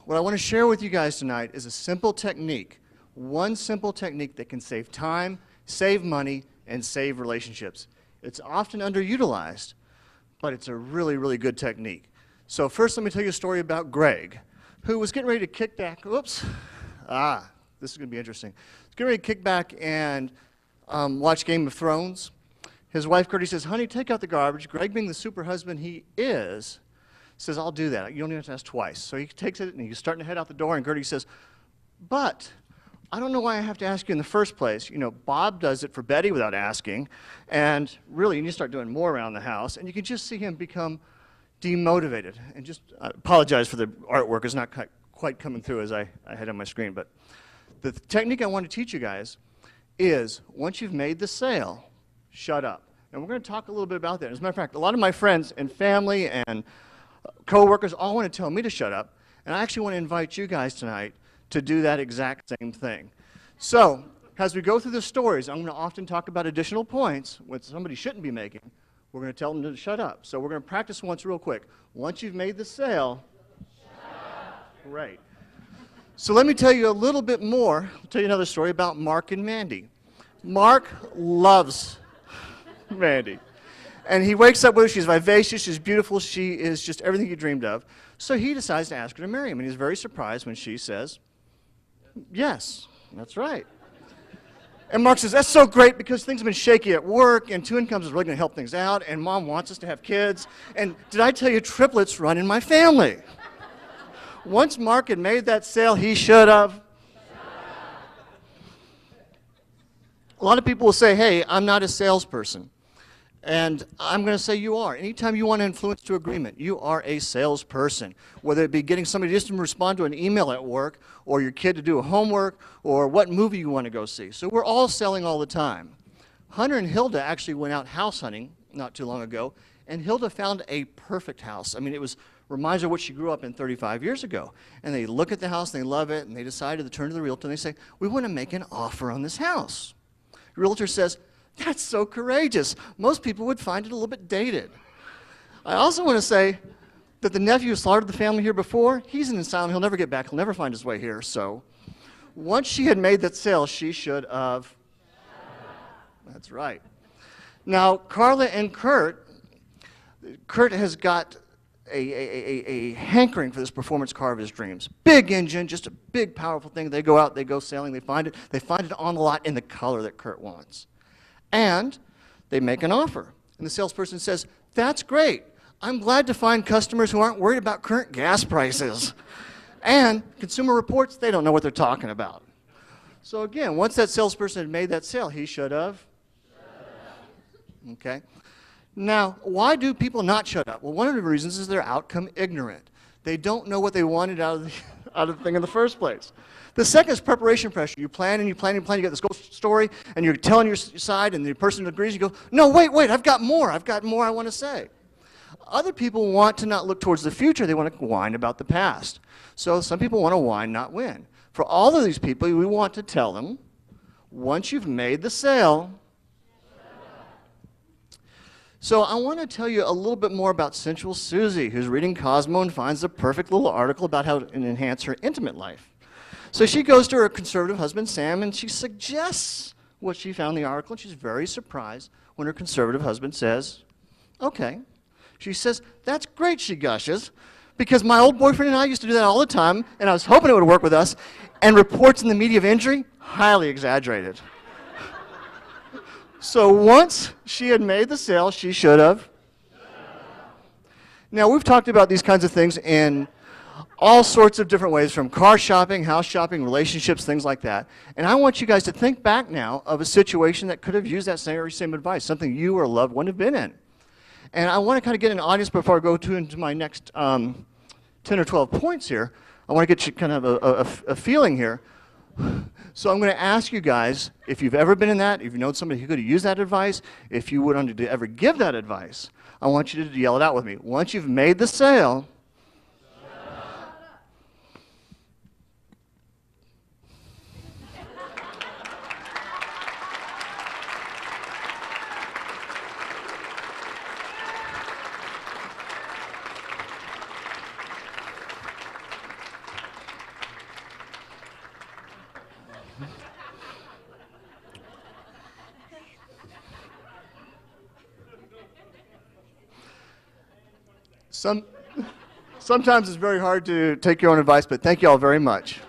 what I want to share with you guys tonight is a simple technique, one simple technique that can save time, save money, and save relationships. It's often underutilized, but it's a really, really good technique. So first, let me tell you a story about Greg, who was getting ready to kick back. Oops. This is going to be interesting. He's getting ready to kick back and watch Game of Thrones. His wife, Gertie, says, honey, take out the garbage. Greg, being the super husband he is, says, I'll do that. You don't even have to ask twice. So he takes it, and he's starting to head out the door, and Gertie says, but I don't know why I have to ask you in the first place. You know, Bob does it for Betty without asking, and really, you need to start doing more around the house, and you can just see him become demotivated. And just, I apologize for the artwork. It's not quite coming through as I had on my screen, but the technique I want to teach you guys is once you've made the sale, shut up. And we're going to talk a little bit about that. As a matter of fact, a lot of my friends and family and coworkers all want to tell me to shut up, and I actually want to invite you guys tonight to do that exact same thing. So, as we go through the stories, I'm going to often talk about additional points which somebody shouldn't be making. We're going to tell them to shut up. So we're going to practice once real quick. Once you've made the sale, shut up. Great. So let me tell you a little bit more. I'll tell you another story about Mark and Mandy. Mark loves Mandy. And he wakes up with her. She's vivacious. She's beautiful. She is just everything he dreamed of. So he decides to ask her to marry him. And he's very surprised when she says, yes, that's right. And Mark says, that's so great because things have been shaky at work, and two incomes is really going to help things out, and Mom wants us to have kids. And did I tell you triplets run in my family? Once Mark had made that sale, he should have. A lot of people will say, hey, I'm not a salesperson. And I'm going to say you are. Anytime you want to influence to agreement, you are a salesperson. Whether it be getting somebody just to respond to an email at work, or your kid to do a homework, or what movie you want to go see. So we're all selling all the time. Hunter and Hilda actually went out house hunting not too long ago, and Hilda found a perfect house. I mean, it reminds her of what she grew up in 35 years ago. And they look at the house, and they love it, and they decided to turn to the realtor, and they say, we want to make an offer on this house. The realtor says, that's so courageous. Most people would find it a little bit dated. I also want to say that the nephew who slaughtered the family here before, he's in an asylum. He'll never get back. He'll never find his way here. So once she had made that sale, she should have. That's right. Now, Carla and Kurt has got a hankering for this performance car of his dreams. Big engine, just a big, powerful thing. They go out, they go sailing, they find it on the lot in the color that Kurt wants. And they make an offer. And the salesperson says, that's great. I'm glad to find customers who aren't worried about current gas prices. And Consumer Reports, they don't know what they're talking about. So again, once that salesperson had made that sale, he should have. Okay. Now, why do people not shut up? Well, one of the reasons is they're outcome ignorant. They don't know what they wanted out of the thing in the first place. The second is preparation pressure. You plan and you plan and you plan. You get this ghost story, and you're telling your side, and the person agrees. You go, no, wait, I've got more. I've got more I want to say. Other people want to not look towards the future. They want to whine about the past. So some people want to whine, not win. For all of these people, we want to tell them, once you've made the sale. So I want to tell you a little bit more about Sensual Susie, who's reading Cosmo and finds a perfect little article about how to enhance her intimate life. So she goes to her conservative husband, Sam, and she suggests what she found in the article, and she's very surprised when her conservative husband says, okay. She says, that's great, she gushes, because my old boyfriend and I used to do that all the time, and I was hoping it would work with us, and reports in the media of injury, highly exaggerated. So once she had made the sale, she should have. Now, we've talked about these kinds of things in all sorts of different ways, from car shopping, house shopping, relationships, things like that. And I want you guys to think back now of a situation that could have used that same advice, something you or a loved one have been in. And I want to kind of get an audience before I go into my next 10 or 12 points here. I want to get you kind of a feeling here. So I'm going to ask you guys, if you've ever been in that, if you know somebody who could have used that advice, if you would ever give that advice, I want you to yell it out with me. Once you've made the sale, Sometimes it's very hard to take your own advice, but thank you all very much.